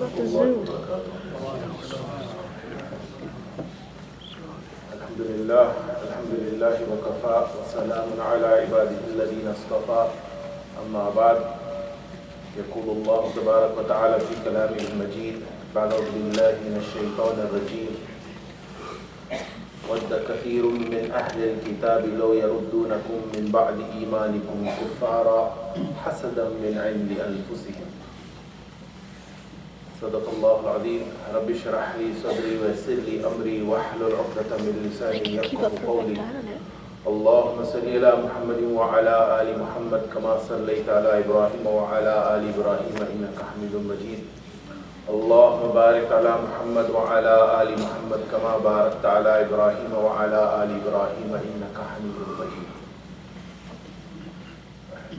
about the Zoom? الحمد لله وكفى وسلام على عباده الذين اصطفى أما بعد يقول الله تبارك وتعالى في كلامه المجيد بعد أعوذ بالله من الشيطان الرجيم ود كثير من أهل الكتاب لو يردونكم من بعد إيمانكم كفارا حسدا من عند أنفسهم صدق الله العظيم رب اشرح لي صدري ويسر لي أمري واحلل عقدة من لساني يفقهوا قولي اللهم صل على محمد وعلى آل محمد كما صليت على إبراهيم وعلى آل إبراهيم إنك حميد مجيد اللهم بارك على محمد وعلى آل محمد كما باركت على إبراهيم وعلى آل إبراهيم إنك حميد مجيد.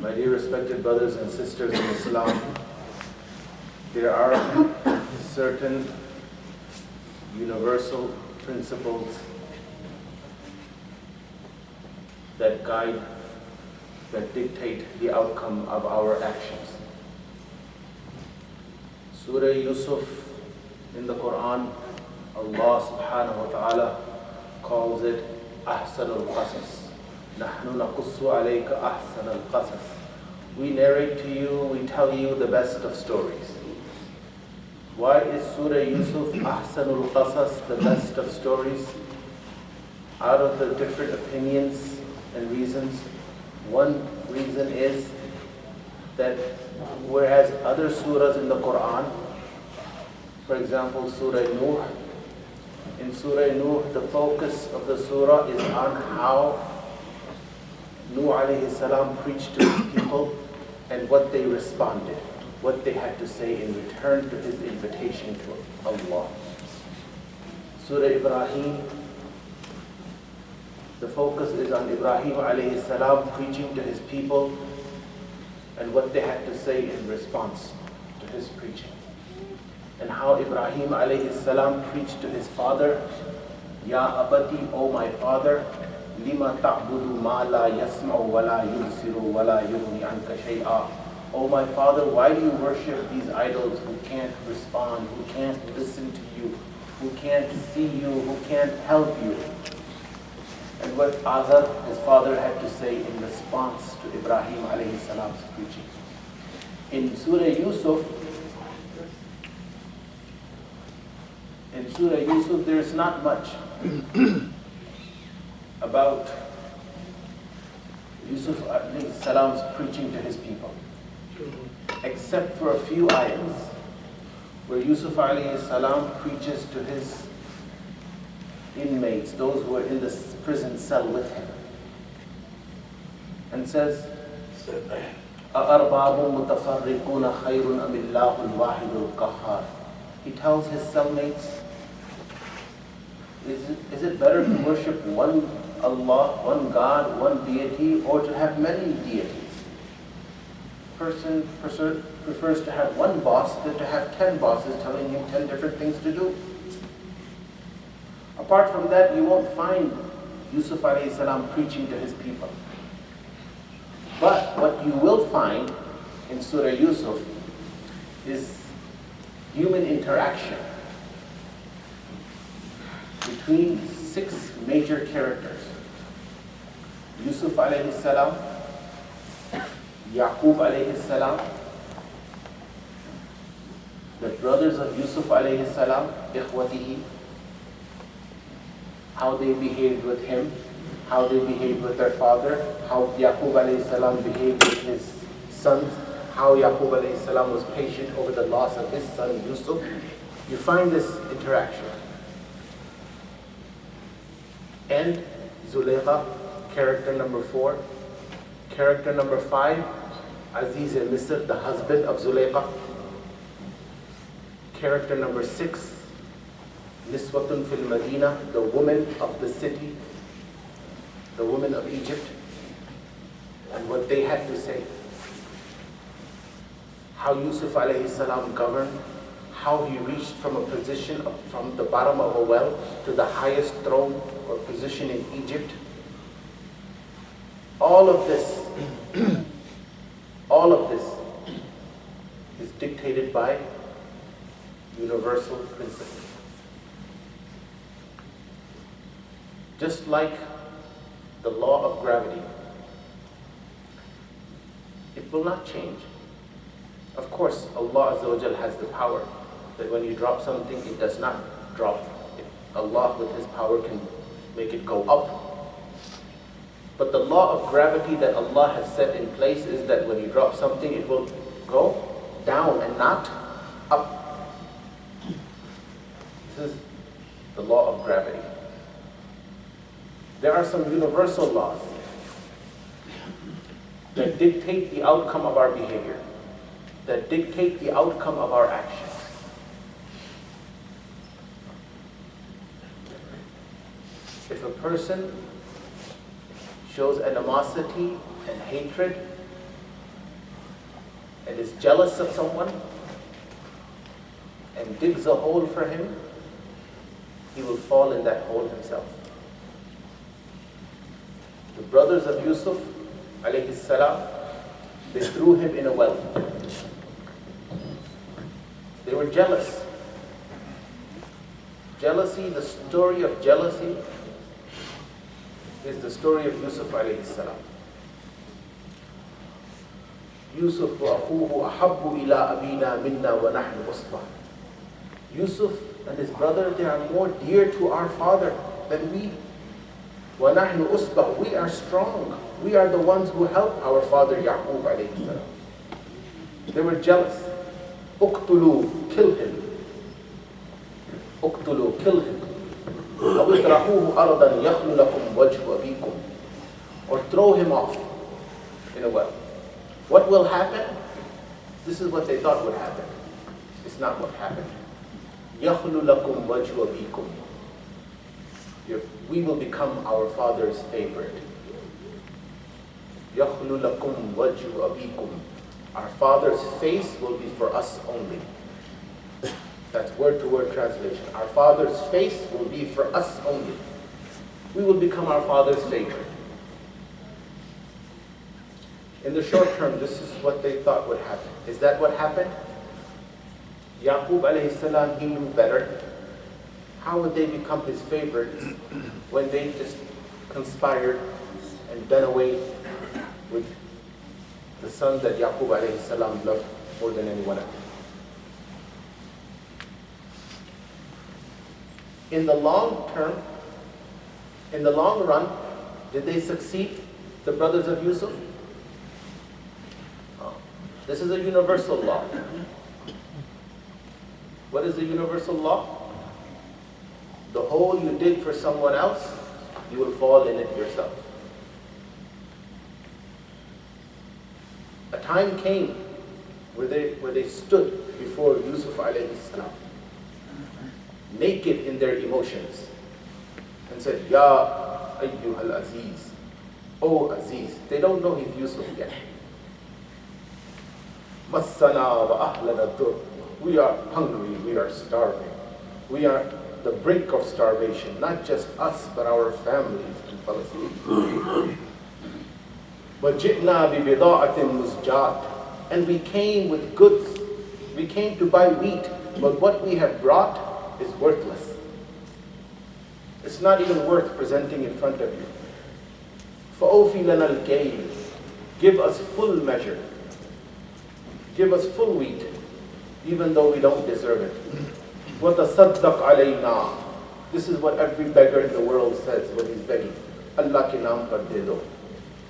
My dear respected brothers and sisters in Islam, there are certain universal principles that guide, that dictate the outcome of our actions. Surah Yusuf in the Quran, Allah subhanahu wa ta'ala calls it Ahsan al-Qasas. Nahnu naqussu alayka ahsan al-Qasas. We narrate to you, we tell you the best of stories. Why is Surah Yusuf Ahsan al-Qasas, the best of stories? Out of the different opinions and reasons, one reason is that whereas other surahs in the Quran, for example Surah Nuh, in Surah Nuh the focus of the surah is on how Nuh alayhi salam preached to his people and what they responded, what they had to say in return to his invitation to Allah. Surah Ibrahim, the focus is on Ibrahim alayhi salam preaching to his people and what they had to say in response to his preaching. And how Ibrahim alayhi salam preached to his father, Ya abati, O my father, lima ta'budu ma la yasma'u wa la yubsiru wa la yughni anka shay'a. O my father, why do you worship these idols who can't respond, who can't listen to you, who can't see you, who can't help you? And what Azar, his father, had to say in response to Ibrahim alayhi salam's preaching. In Surah Yusuf, there is not much about Yusuf alayhi salam's preaching to his people, except for a few ayats where Yusuf alayhi salam preaches to his inmates, those who are in the prison cell with him, and says, أَأَرْبَابٌ مُتَفَرِّقُونَ خَيْرٌ أَمِ اللَّهُ الْوَاحِدُ الْقَهَّارُ. He tells his cellmates, is it better to worship one Allah, one God, one deity, or to have many deities? Person prefers to have one boss than to have 10 bosses telling him 10 different things to do. Apart from that, you won't find Yusuf alayhi salam preaching to his people. But what you will find in Surah Yusuf is human interaction between 6 major characters. Yusuf alayhi salam, Yaqub alayhi salam, the brothers of Yusuf alayhi salam, ikhwatihi, how they behaved with him, how they behaved with their father, how Yaqub alayhi salam behaved with his sons, how Yaqub alayhi salam was patient over the loss of his son Yusuf. You find this interaction. And Zulaykha, character number 4. Character number 5, Aziz al-Misr, the husband of Zulaykha. Character number 6, Niswatun fil Madina, the woman of the city, the women of Egypt, and what they had to say. How Yusuf alayhi salam governed, how he reached from a position from the bottom of a well to the highest throne or position in Egypt. All of this is dictated by universal principle. Just like the law of gravity, it will not change. Of course, Allah Azza wa Jal has the power that when you drop something, it does not drop. Allah with His power can make it go up. But the law of gravity that Allah has set in place is that when you drop something, it will go down and not up. This is the law of gravity. There are some universal laws that dictate the outcome of our behavior, that dictate the outcome of our actions. If a person shows animosity and hatred and is jealous of someone and digs a hole for him, he will fall in that hole himself. The brothers of Yusuf, alayhi salam, they threw him in a well. They were jealous. Jealousy, the story of jealousy is the story of Yusuf alayhi salam. Yusuf wa akhuhu ahabbu ila abina minna wa nahnu usbah. Yusuf and his brother, they are more dear to our father than we. Wa nahnu usbah, we are strong. We are the ones who help our father Yaqub alayhi salam. They were jealous. Uqtulu, kill him. Uqtulu, kill him. أو اطرحوه أرضا يخل لكم وجه أبيكم, or throw him off in a well. What will happen? This is what they thought would happen. It's not what happened. يخل لكم وجه أبيكم. We will become our father's favorite. يخل لكم وجه أبيكم. Our father's face will be for us only. That's word-to-word translation. Our father's face will be for us only. We will become our father's favorite. In the short term, this is what they thought would happen. Is that what happened? Yaqub alayhi salam, he knew better. How would they become his favorites when they just conspired and done away with the son that Yaqub alayhi salam loved more than anyone else? In the long term, in the long run, did they succeed, the brothers of Yusuf? This is a universal law. What is the universal law? The hole you dig for someone else, you will fall in it yourself. A time came where they stood before Yusuf alayhi salam, naked in their emotions, and said, Ya ayyuhal Aziz, O Aziz. They don't know he's Yusuf yet. Massana wa ahlana dur. We are hungry, we are starving. We are the brink of starvation, not just us, but our families in Palestine. وَجِئْنَا بِبِضَاعَةٍ مُزْجَاةٍ. And we came with goods. We came to buy wheat, but what we have brought is worthless. It's not even worth presenting in front of you. فَأَوْفِ لَنَا الْكَيْلِ. Give us full measure. Give us full wheat, even though we don't deserve it. وَتَصَدَّقْ عَلَيْنَا. This is what every beggar in the world says when he's begging. Allah ke naam par de do.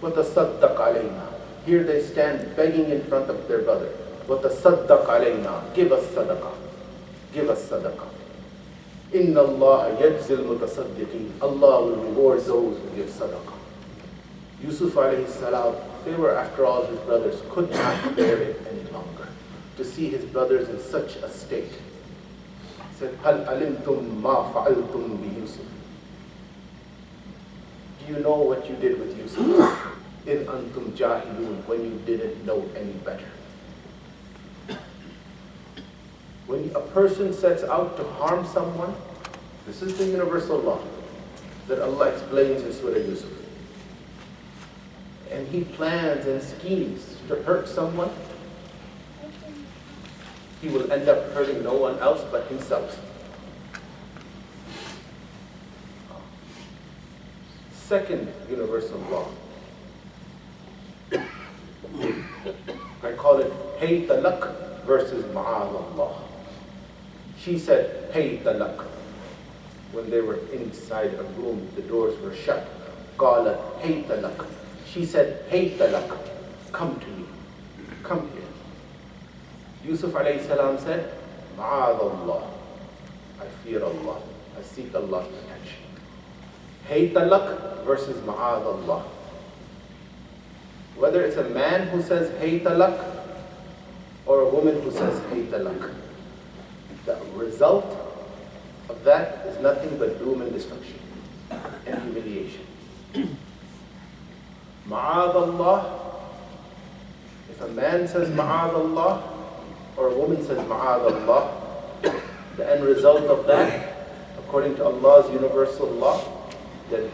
وَتَصَدَّقْ عَلَيْنَا. Here they stand begging in front of their brother. وَتَصَدَّقْ عَلَيْنَا. Give us sadaqah. Give us sadaqah. إِنَّ اللَّهَ يَجْزِي الْمُتَصَدِّقِينَ. Allah will reward those who give sadaqah. Yusuf alayhi salam, they were, after all, his brothers, could not bear it any longer. To see his brothers in such a state. He said, هَلْ عَلِمْتُمْ مَا فَعَلْتُمْ بِيُوسُفَ. Do you know what you did with Yusuf? إِنْ أَنْتُمْ جَاهِلُونَ. When you didn't know any better. When a person sets out to harm someone, this is the universal law that Allah explains in Surah Yusuf. And he plans and schemes to hurt someone, he will end up hurting no one else but himself. Second universal law, I call it hey talak versus ma'adallah. She said hey talak. When they were inside a room, the doors were shut. Qalat hey talak. She said hey talak, come to me, come here. Yusuf alayhi salam said, ma'adallah, I fear Allah, I seek Allah's protection. Hey talak versus ma'adallah. Whether it's a man who says hey talak or a woman who says hey talak, the result of that is nothing but doom and destruction and humiliation. Ma'adallah, if a man says ma'adallah or a woman says ma'adallah, the end result of that, according to Allah's universal law that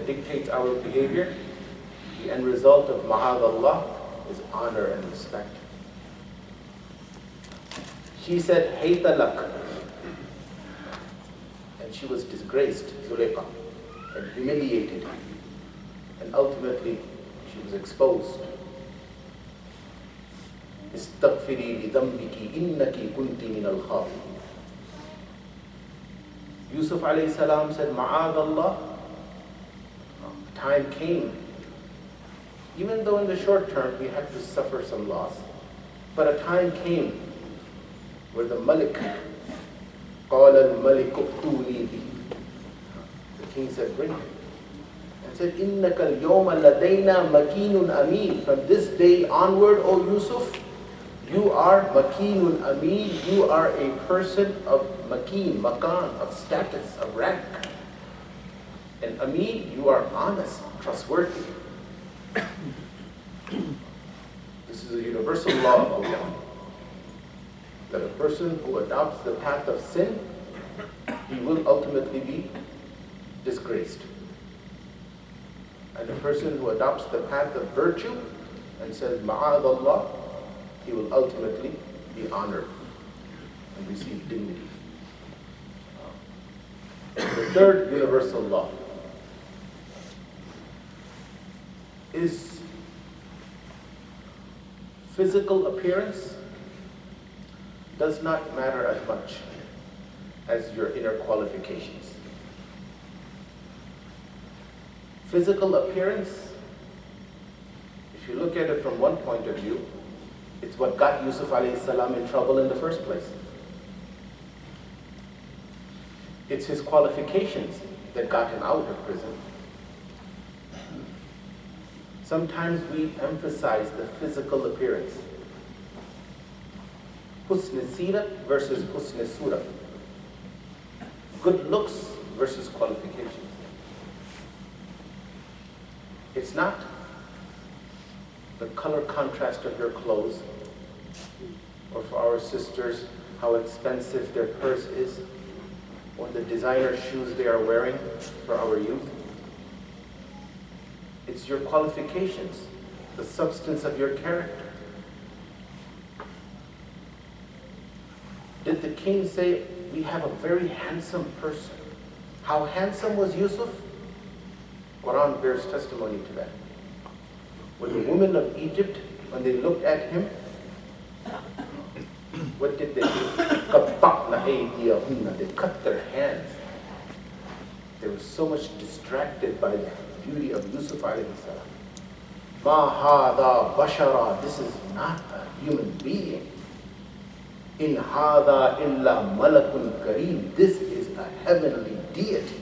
dictates our behavior, the end result of ma'adallah is honor and respect. She said hey talak, and she was disgraced, Zulaykha, and humiliated, and ultimately she was exposed. Istaghfiri li dhanbiki innaki kunti min al-khati'in. Yusuf alayhi salam said, ma'adallah. Time came, even though in the short term we had to suffer some loss, but a time came where the Malik, قال الملك ائتوني به, the king said, bring him. And said, إِنَّكَ الْيَوْمَ لَدَيْنَا مَكِينٌ أَمِينٌ. From this day onward, O Yusuf, you are makinun ameen, you are a person of makeen, makan, of status, of rank. And ameen, you are honest, trustworthy. This is a universal law of Allah, that a person who adopts the path of sin, he will ultimately be disgraced. And a person who adopts the path of virtue and says, ma'adallah, he will ultimately be honored and receive dignity. The third universal law is physical appearance does not matter as much as your inner qualifications. Physical appearance, if you look at it from one point of view, it's what got Yusuf alayhi salam in trouble in the first place. It's his qualifications that got him out of prison. Sometimes we emphasize the physical appearance. Husn sirat versus husn surah. Good looks versus qualifications. It's not the color contrast of your clothes, or for our sisters, how expensive their purse is, or the designer shoes they are wearing for our youth. It's your qualifications, the substance of your character. Did the king say, we have a very handsome person? How handsome was Yusuf? Quran bears testimony to that. When the women of Egypt, when they looked at him, what did they do? They cut their hands. They were so much distracted by the beauty of Yusuf alayhi salam. Ma hada bashara, this is not a human being. In hada illa malakun kareem, this is a heavenly deity.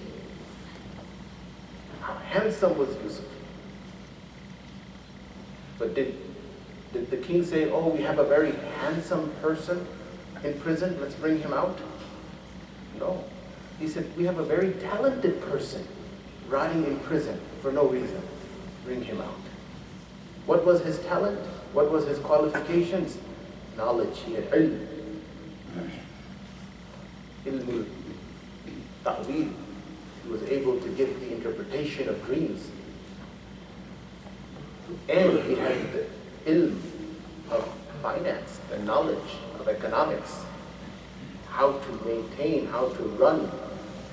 How handsome was Yusuf? But did the king say, oh, we have a very handsome person in prison, let's bring him out? No. He said, we have a very talented person rotting in prison for no reason. Bring him out. What was his talent? What was his qualifications? Knowledge. He had ilm. Ilmul ta'wil. He was able to give the interpretation of dreams. And he had the ilm of finance, the knowledge of economics, how to maintain, how to run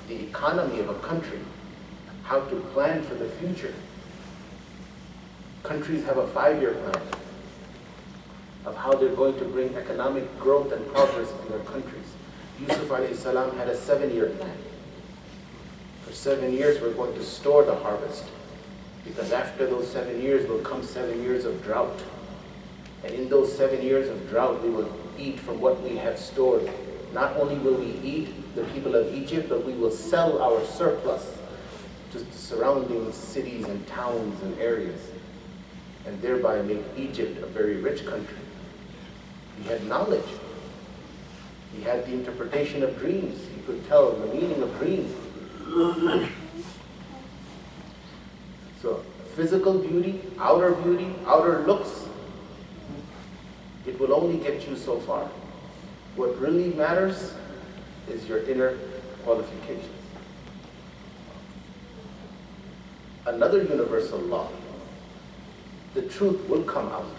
the economy of a country, how to plan for the future. Countries have a 5-year plan of how they're going to bring economic growth and progress in their countries. Yusuf alayhi salam had a 7-year plan. For 7 years, we're going to store the harvest, because after those 7 years will come 7 years of drought. And in those 7 years of drought, we will eat from what we have stored. Not only will we eat, the people of Egypt, but we will sell our surplus to the surrounding cities and towns and areas, and thereby make Egypt a very rich country. He had knowledge. He had the interpretation of dreams. He could tell the meaning of dreams. So, physical beauty, outer looks, it will only get you so far. What really matters is your inner qualifications. Another universal law, the truth will come out.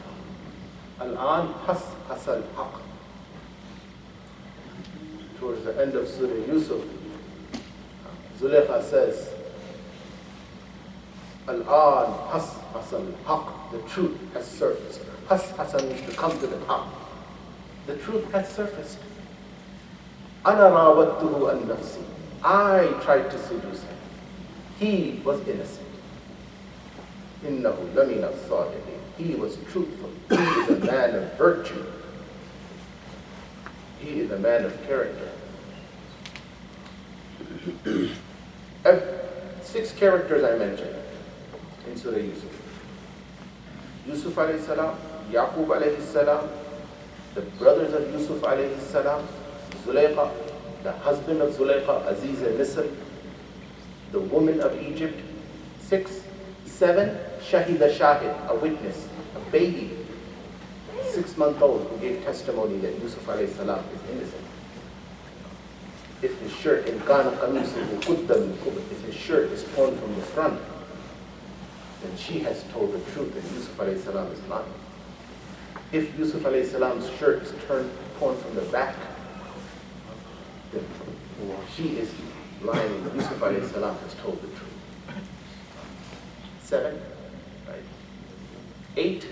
Al-an hasal haq. Towards the end of Surah Yusuf, Zulaykha says, Al-an hasal haq, the truth has surfaced. Hasan means to come to the top. The truth has surfaced. Ana rawattuhu an nafsi. I tried to seduce him. He was innocent. Innahu lamina sadiqin. He was truthful. He is a man of virtue. He is a man of character. 6 characters I mentioned in Surah Yusuf. Yusuf alayhi salam, Yaqub alayhi salam, the brothers of Yusuf alayhi salam, Zulaykha, the husband of Zulaykha, Aziz al-Misr, the woman of Egypt. 6, 7, Shahida Shahid, a witness, a baby, 6-month-old, who gave testimony that Yusuf alayhi salam is innocent. If his shirt, if his shirt is torn from the front, then she has told the truth and Yusuf alayhi salam is lying. If Yusuf alayhi salam's shirt is torn from the back, then she is lying and Yusuf alayhi salam has told the truth. 7, right? 8,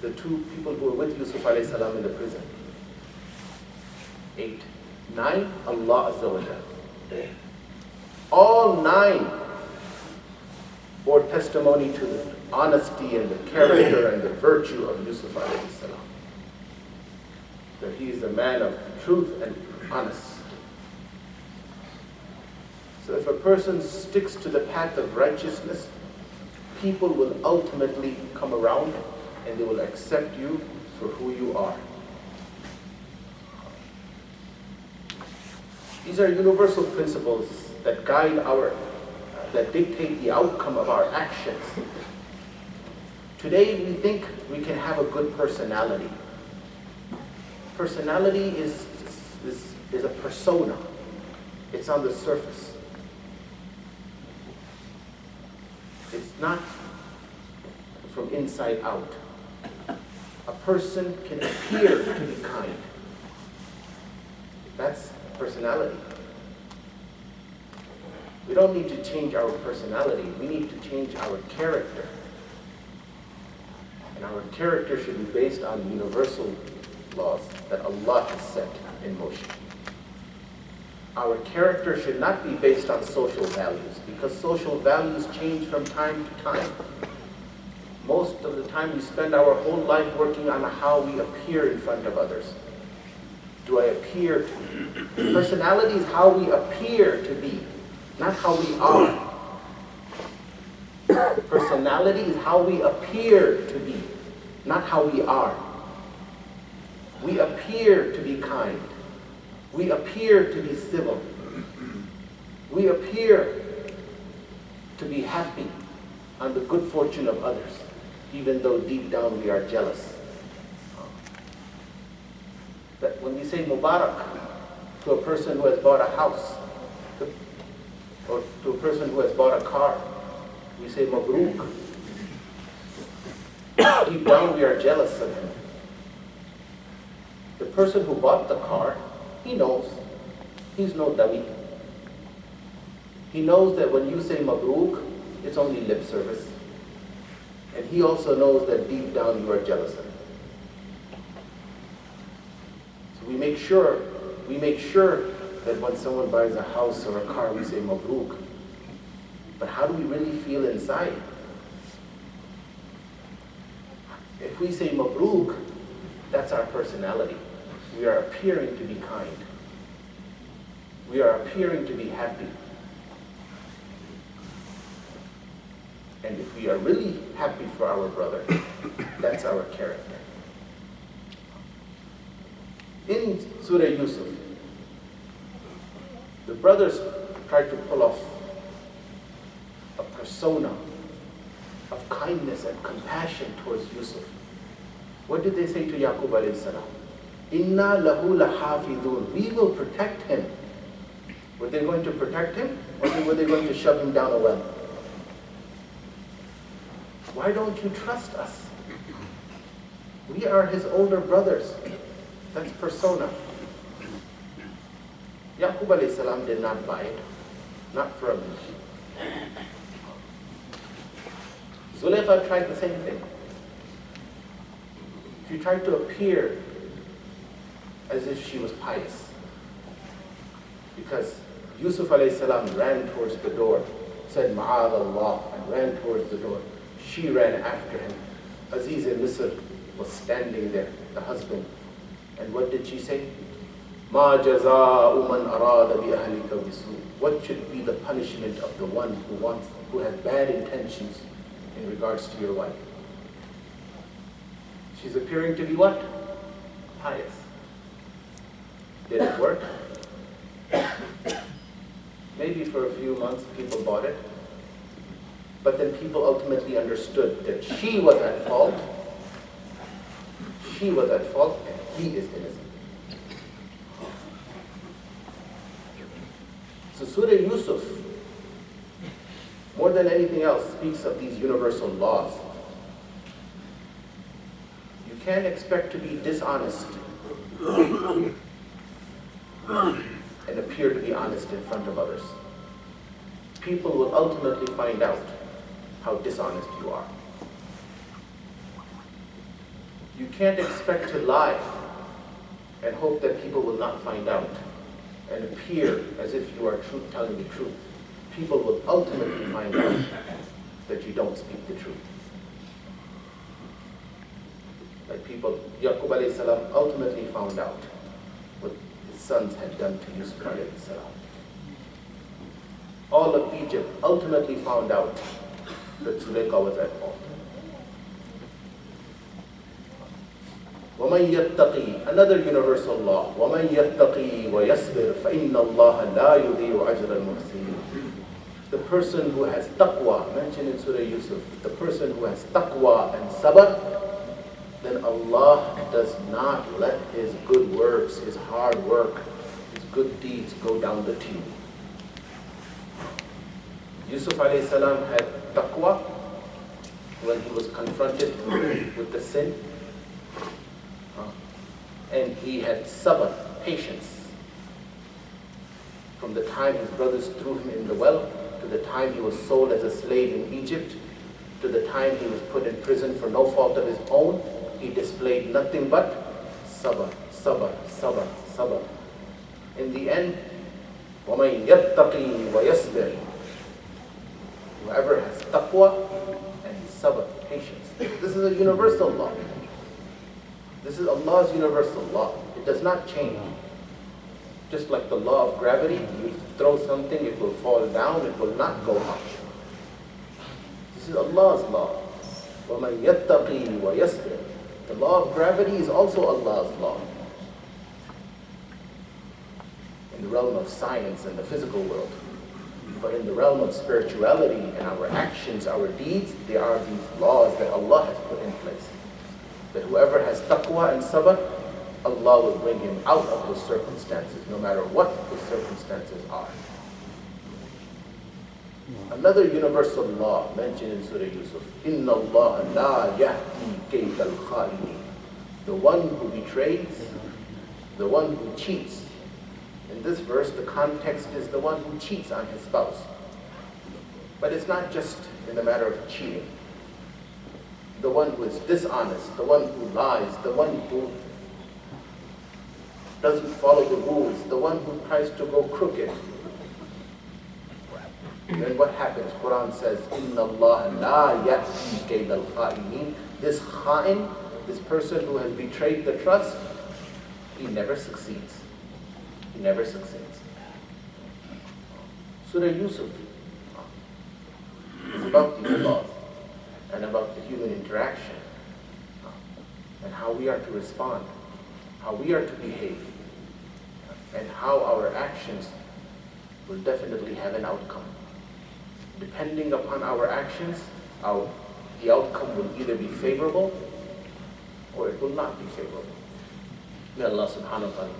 the 2 people who were with Yusuf alayhi salam in the prison. 8. 9, Allah Azza wa Jalla. All 9 bore testimony to the honesty and the character and the virtue of Yusuf alayhi salam. That he is a man of truth and honesty. So if a person sticks to the path of righteousness, people will ultimately come around and they will accept you for who you are. These are universal principles that guide that dictate the outcome of our actions. Today we think we can have a good personality. Personality is a persona. It's on the surface. It's not from inside out. A person can appear to be kind. That's personality. We don't need to change our personality. We need to change our character. And our character should be based on universal laws that Allah has set in motion. Our character should not be based on social values, because social values change from time to time. Most of the time we spend our whole life working on how we appear in front of others. Do I appear to be? Personality is how we appear to be, not how we are. Personality is how we appear to be, not how we are. We appear to be kind. We appear to be civil. We appear to be happy on the good fortune of others, even though deep down we are jealous. That when we say Mubarak to a person who has bought a house, or to a person who has bought a car, we say Mabruk. Deep down we are jealous of him. The person who bought the car, he knows. He's no dummy. He knows that when you say Mabruk, it's only lip service. And he also knows that deep down you are jealous of him. So we make sure that when someone buys a house or a car, we say Mabruk. But how do we really feel inside? If we say Mabruk, that's our personality. We are appearing to be kind. We are appearing to be happy. And if we are really happy for our brother, that's our character. In Surah Yusuf, the brothers tried to pull off a persona of kindness and compassion towards Yusuf. What did they say to Yaqub alayhi salam? Inna lahu lahafidun. We will protect him. Were they going to protect him, or were they going to shove him down a well? Why don't you trust us? We are his older brothers. That's persona. Yaqub alayhi salam did not buy it. Not for a minute. Zulaykha tried the same thing. She tried to appear as if she was pious. Because Yusuf alayhi salam ran towards the door, said Ma'ad Allah, and ran towards the door. She ran after him. Aziz al-Misr was standing there, the husband. And what did she say? Ma jaza'u man arada bi ahlika bisu. What should be the punishment of the one who has bad intentions in regards to your wife? She's appearing to be what? Pious. Did it work? Maybe for a few months people bought it. But then people ultimately understood that she was at fault. She was at fault and he is innocent. So Surah Yusuf, more than anything else, speaks of these universal laws. You can't expect to be dishonest and appear to be honest in front of others. People will ultimately find out how dishonest you are. You can't expect to lie and hope that people will not find out and appear as if you are telling the truth. People will ultimately find out that you don't speak the truth. Like Yaqub alayhi salam ultimately found out what his sons had done to Yusuf alayhi salam. All of Egypt ultimately found out that Zulaykha was at fault. وَمَنْ يَتَّقِي, another universal law. وَمَنْ يَتَّقِي وَيَصْبِرْ فَإِنَّ اللَّهَ لَا يُضِيعُ أَجْرَ الْمُحْسِنِينَ. The person who has taqwa, mentioned in Surah Yusuf, the person who has taqwa and sabr, then Allah does not let his good works, his hard work, his good deeds go down the tube. Yusuf alayhi salam had taqwa when he was confronted with the sin. And he had sabr, patience. From the time his brothers threw him in the well, to the time he was sold as a slave in Egypt, to the time he was put in prison for no fault of his own, he displayed nothing but sabr, sabr, sabr, sabr. In the end, وَمَنْ يَتَّقِي وَيَصْبِرْ. Whoever has taqwa and sabr, patience. This is a universal law. This is Allah's universal law. It does not change. Just like the law of gravity, you throw something, it will fall down, it will not go up. This is Allah's law. وَمَنْ يَتَّقِي وَيَصْبِرْ. The law of gravity is also Allah's law. In the realm of science and the physical world. But in the realm of spirituality and our actions, our deeds, there are these laws that Allah has put in place. That whoever has taqwa and sabr, Allah will bring him out of his circumstances, no matter what the circumstances are. Another universal law mentioned in Surah Yusuf, Inna Allah la yahdi kayd al-kha'inin. The one who betrays the one who cheats. In this verse, the context is the one who cheats on his spouse. But it's not just in the matter of cheating. The one who is dishonest, the one who lies, the one who doesn't follow the rules, the one who tries to go crooked. Then what happens? Quran says, "Inna Allah la yahdi kayd al-kha'inin." This kha'in, this person who has betrayed the trust, he never succeeds. He never succeeds. Surah Yusuf is about the laws and about the human interaction and how we are to respond, how we are to behave, and how our actions will definitely have an outcome. Depending upon our actions, the outcome will either be favorable or it will not be favorable. May Allah subhanahu wa ta'ala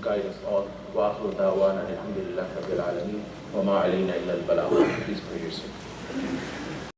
guide us all. Wa akhiru da'wana alhamdulillahi rabbil alameen. Wa ma alayna illa al-balagh. Please pray yourself.